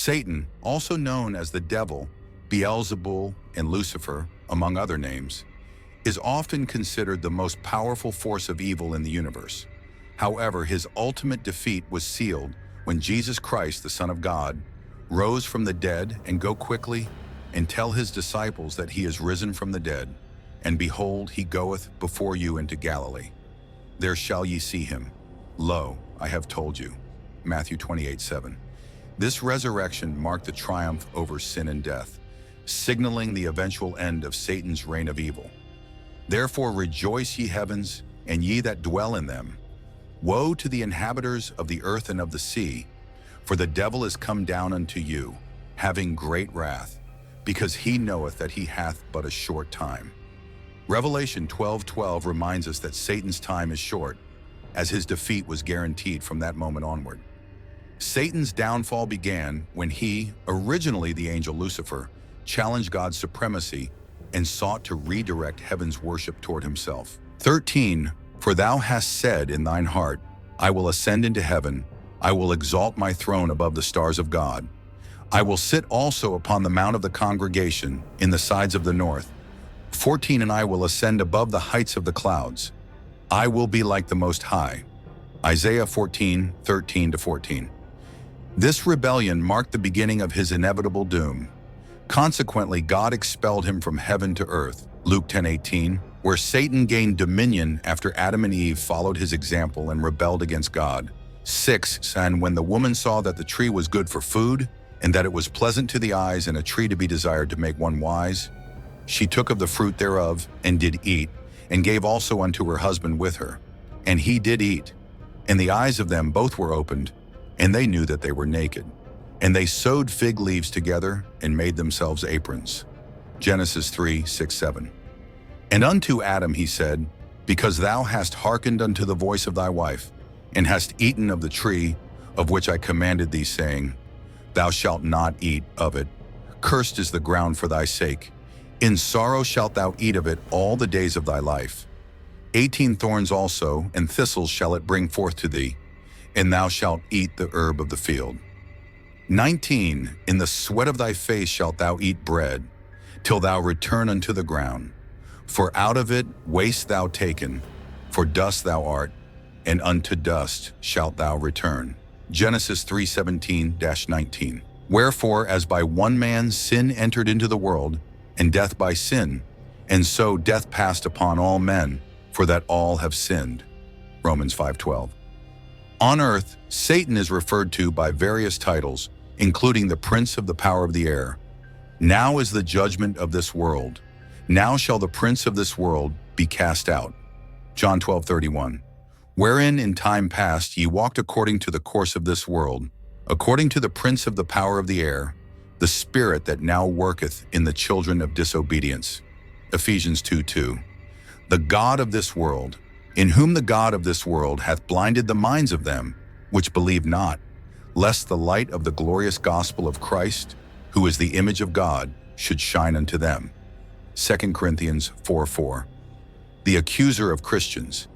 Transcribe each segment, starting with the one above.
Satan, also known as the devil, Beelzebul, and Lucifer, among other names, is often considered the most powerful force of evil in the universe. However, his ultimate defeat was sealed when Jesus Christ, the Son of God, rose from the dead. And go quickly and tell his disciples that he is risen from the dead. And behold, he goeth before you into Galilee. There shall ye see him. Lo, I have told you. Matthew 28:7. This resurrection marked the triumph over sin and death, signaling the eventual end of Satan's reign of evil. Therefore rejoice, ye heavens, and ye that dwell in them. Woe to the inhabitants of the earth and of the sea, for the devil is come down unto you, having great wrath, because he knoweth that he hath but a short time. Revelation 12:12 reminds us that Satan's time is short, as his defeat was guaranteed from that moment onward. Satan's downfall began when he, originally the angel Lucifer, challenged God's supremacy and sought to redirect heaven's worship toward himself. 13. For thou hast said in thine heart, I will ascend into heaven, I will exalt my throne above the stars of God. I will sit also upon the mount of the congregation in the sides of the north. 14. And I will ascend above the heights of the clouds. I will be like the Most High. Isaiah 14:13-14. This rebellion marked the beginning of his inevitable doom. Consequently, God expelled him from heaven to earth, Luke 10:18, where Satan gained dominion after Adam and Eve followed his example and rebelled against God. 6. And when the woman saw that the tree was good for food, and that it was pleasant to the eyes, and a tree to be desired to make one wise, she took of the fruit thereof, and did eat, and gave also unto her husband with her. And he did eat. And the eyes of them both were opened, and they knew that they were naked. And they sewed fig leaves together, and made themselves aprons. Genesis 3:6-7. And unto Adam he said, Because thou hast hearkened unto the voice of thy wife, and hast eaten of the tree of which I commanded thee, saying, Thou shalt not eat of it. Cursed is the ground for thy sake. In sorrow shalt thou eat of it all the days of thy life. 18. Thorns also and thistles shall it bring forth to thee, and thou shalt eat the herb of the field. 19. In the sweat of thy face shalt thou eat bread, till thou return unto the ground. For out of it wast thou taken, for dust thou art, and unto dust shalt thou return. Genesis 3:17-19. Wherefore, as by one man sin entered into the world, and death by sin, and so death passed upon all men, for that all have sinned. Romans 5:12. On earth, Satan is referred to by various titles, including the prince of the power of the air. Now is the judgment of this world. Now shall the prince of this world be cast out. John 12:31. Wherein in time past ye walked according to the course of this world, according to the prince of the power of the air, the spirit that now worketh in the children of disobedience. Ephesians 2:2. The God of this world, in whom the God of this world hath blinded the minds of them which believe not, lest the light of the glorious gospel of Christ, who is the image of God, should shine unto them. 2 Corinthians 4:4. The accuser of Christians.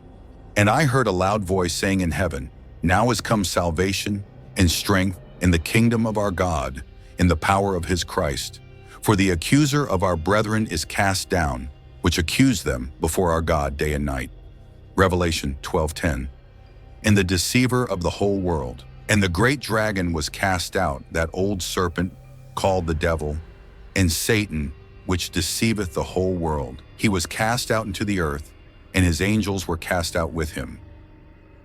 And I heard a loud voice saying in heaven, Now is come salvation and strength in the kingdom of our God, in the power of his Christ. For the accuser of our brethren is cast down, which accused them before our God day and night. Revelation 12:10. And the deceiver of the whole world. And the great dragon was cast out, that old serpent called the devil, and Satan, which deceiveth the whole world. He was cast out into the earth, and his angels were cast out with him.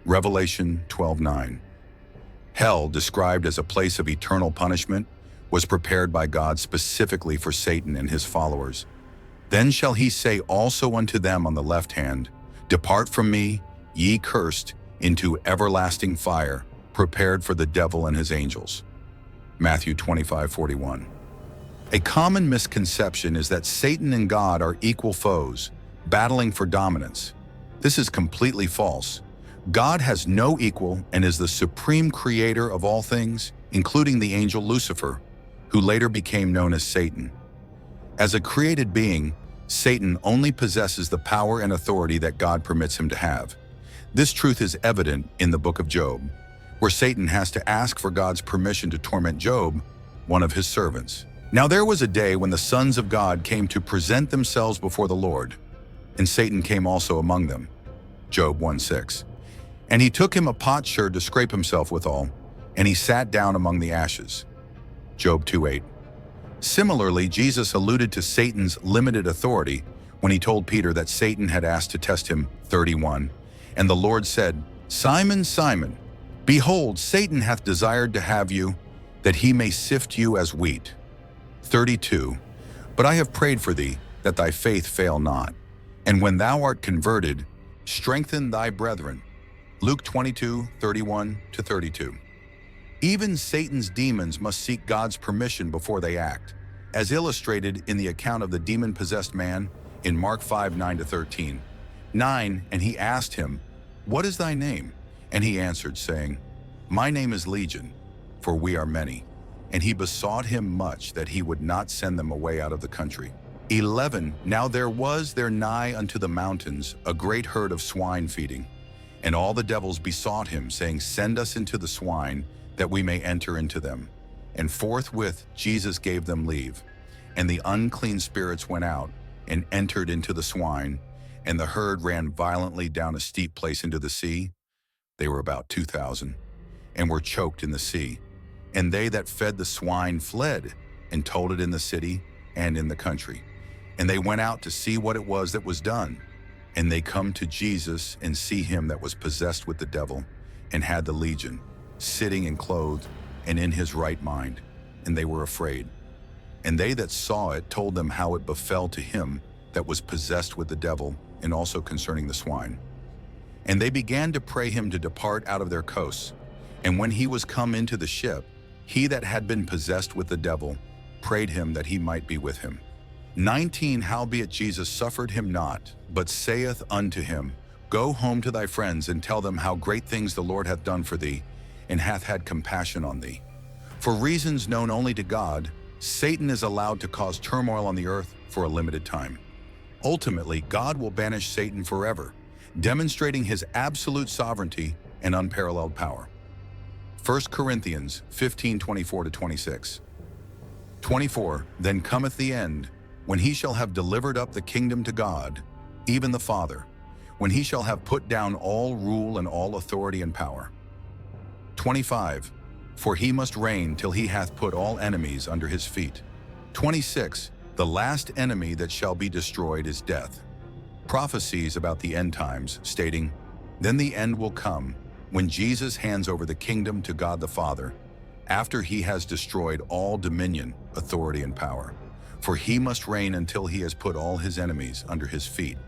Revelation 12:9. Hell, described as a place of eternal punishment, was prepared by God specifically for Satan and his followers. Then shall he say also unto them on the left hand, Depart from me, ye cursed, into everlasting fire, prepared for the devil and his angels. Matthew 25:41. A common misconception is that Satan and God are equal foes, battling for dominance. This is completely false. God has no equal and is the supreme creator of all things, including the angel Lucifer, who later became known as Satan. As a created being, Satan only possesses the power and authority that God permits him to have. This truth is evident in the book of Job, where Satan has to ask for God's permission to torment Job one of his servants. Now there was a day when the sons of God came to present themselves before the Lord, and Satan came also among them. Job 1:6. And he took him a potsherd to scrape himself withal, and he sat down among the ashes. Job 2:8. Similarly, Jesus alluded to Satan's limited authority when he told Peter that Satan had asked to test him 31. And the Lord said, Simon, Simon, behold, Satan hath desired to have you, that he may sift you as wheat. 32. But I have prayed for thee, that thy faith fail not. And when thou art converted, strengthen thy brethren. Luke 22:31-32. Even Satan's demons must seek God's permission before they act, as illustrated in the account of the demon-possessed man in Mark 5:9-13. 9, and he asked him, What is thy name? And he answered, saying, My name is Legion, for we are many. And he besought him much that he would not send them away out of the country. 11, now there was there nigh unto the mountains a great herd of swine feeding. And all the devils besought him, saying, Send us into the swine, that we may enter into them. And forthwith Jesus gave them leave. And the unclean spirits went out, and entered into the swine, and the herd ran violently down a steep place into the sea. They were about 2,000, and were choked in the sea. And they that fed the swine fled, and told it in the city and in the country. And they went out to see what it was that was done. And they come to Jesus, and see him that was possessed with the devil, and had the legion, sitting and clothed, and in his right mind. And they were afraid. And they that saw it told them how it befell to him that was possessed with the devil, and also concerning the swine. And they began to pray him to depart out of their coasts. And when he was come into the ship, he that had been possessed with the devil prayed him that he might be with him. 19, howbeit Jesus suffered him not, but saith unto him, Go home to thy friends, and tell them how great things the Lord hath done for thee, and hath had compassion on thee. For reasons known only to God, Satan is allowed to cause turmoil on the earth for a limited time. Ultimately, God will banish Satan forever, demonstrating his absolute sovereignty and unparalleled power. 1 Corinthians 15:24-26. 24, then cometh the end, when he shall have delivered up the kingdom to God, even the Father, when he shall have put down all rule and all authority and power. 25, for he must reign till he hath put all enemies under his feet. 26, the last enemy that shall be destroyed is death. Prophecies about the end times, stating, Then the end will come, when Jesus hands over the kingdom to God the Father, after he has destroyed all dominion, authority, and power. For he must reign until he has put all his enemies under his feet.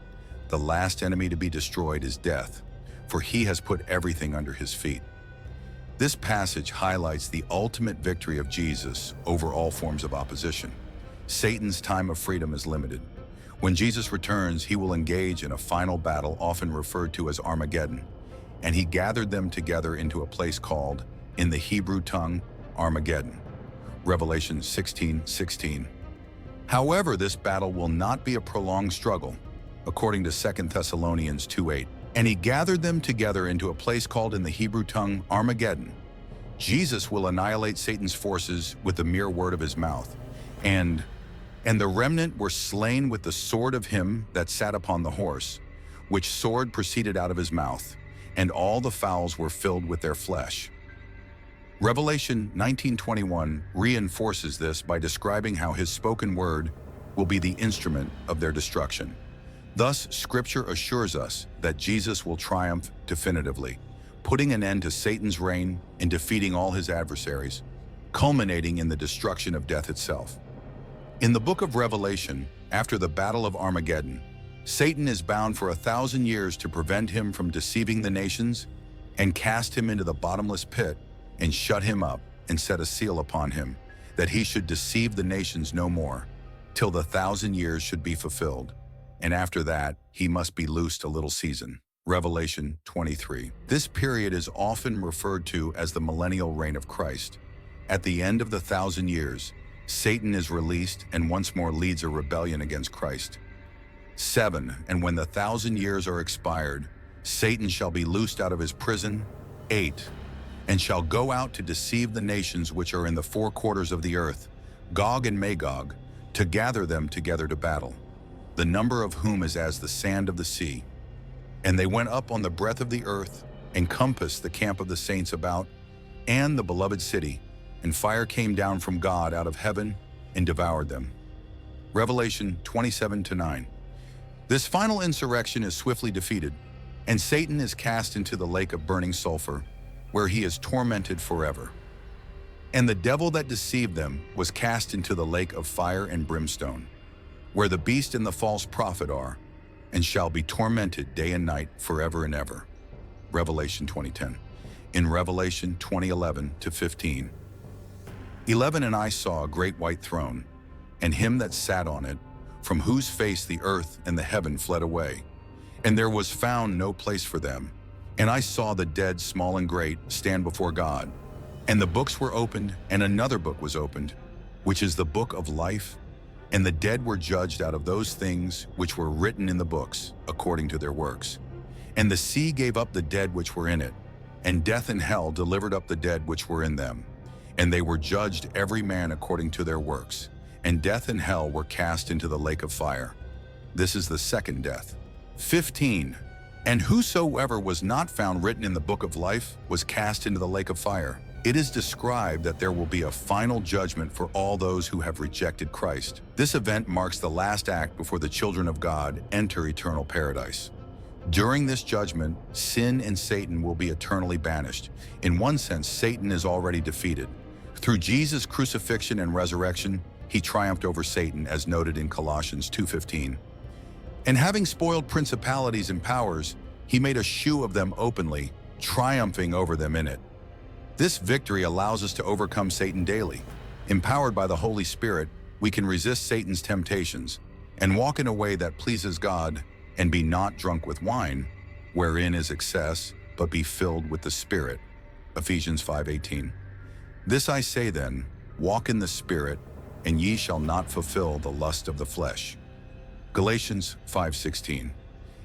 The last enemy to be destroyed is death, for he has put everything under his feet. This passage highlights the ultimate victory of Jesus over all forms of opposition. Satan's time of freedom is limited. When Jesus returns, he will engage in a final battle often referred to as Armageddon. And he gathered them together into a place called, in the Hebrew tongue, Armageddon. Revelation 16:16. However, this battle will not be a prolonged struggle, according to 2 Thessalonians 2:8. And he gathered them together into a place called in the Hebrew tongue, Armageddon. Jesus will annihilate Satan's forces with the mere word of his mouth. And the remnant were slain with the sword of him that sat upon the horse, which sword proceeded out of his mouth, and all the fowls were filled with their flesh. Revelation 19:21 reinforces this by describing how his spoken word will be the instrument of their destruction. Thus, Scripture assures us that Jesus will triumph definitively, putting an end to Satan's reign and defeating all his adversaries, culminating in the destruction of death itself. In the book of Revelation, after the Battle of Armageddon, Satan is bound for 1,000 years to prevent him from deceiving the nations, and cast him into the bottomless pit, and shut him up, and set a seal upon him, that he should deceive the nations no more, till the 1,000 years should be fulfilled. And after that, he must be loosed a little season. Revelation 23. This period is often referred to as the millennial reign of Christ. At the end of the 1,000 years, Satan is released and once more leads a rebellion against Christ. 7. And when the 1,000 years are expired, Satan shall be loosed out of his prison. 8. and shall go out to deceive the nations which are in the four quarters of the earth, Gog and Magog, to gather them together to battle, the number of whom is as the sand of the sea. And they went up on the breadth of the earth, and compassed the camp of the saints about, and the beloved city, and fire came down from God out of heaven, and devoured them. Revelation 27-9. This final insurrection is swiftly defeated, and Satan is cast into the lake of burning sulfur, where he is tormented forever. And the devil that deceived them was cast into the lake of fire and brimstone, where the beast and the false prophet are, and shall be tormented day and night forever and ever. Revelation 20:10. In Revelation 20:11-15. 11 And I saw a great white throne, and him that sat on it, from whose face the earth and the heaven fled away, and there was found no place for them. And I saw the dead, small and great, stand before God. And the books were opened, and another book was opened, which is the book of life. And the dead were judged out of those things which were written in the books, according to their works. And the sea gave up the dead which were in it, and death and hell delivered up the dead which were in them. And they were judged every man according to their works. And death and hell were cast into the lake of fire. This is the second death. 15. And whosoever was not found written in the book of life was cast into the lake of fire. It is described that there will be a final judgment for all those who have rejected Christ. This event marks the last act before the children of God enter eternal paradise. During this judgment, sin and Satan will be eternally banished. In one sense, Satan is already defeated. Through Jesus' crucifixion and resurrection, he triumphed over Satan, as noted in Colossians 2:15. And having spoiled principalities and powers, he made a shoe of them openly, triumphing over them in it. This victory allows us to overcome Satan daily. Empowered by the Holy Spirit, we can resist Satan's temptations and walk in a way that pleases God, and be not drunk with wine, wherein is excess, but be filled with the Spirit. Ephesians 5:18. This I say then, walk in the Spirit, and ye shall not fulfill the lust of the flesh. Galatians 5:16.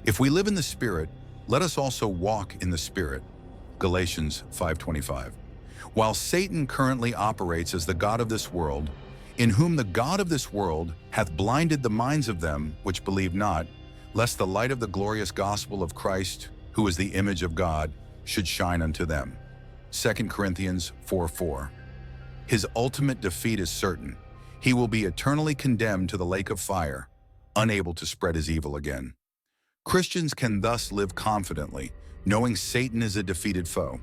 If we live in the Spirit, let us also walk in the Spirit. Galatians 5:25. While Satan currently operates as the god of this world, in whom the god of this world hath blinded the minds of them which believe not, lest the light of the glorious gospel of Christ, who is the image of God, should shine unto them. 2 Corinthians 4:4. His ultimate defeat is certain. He will be eternally condemned to the lake of fire, unable to spread his evil again. Christians can thus live confidently, knowing Satan is a defeated foe.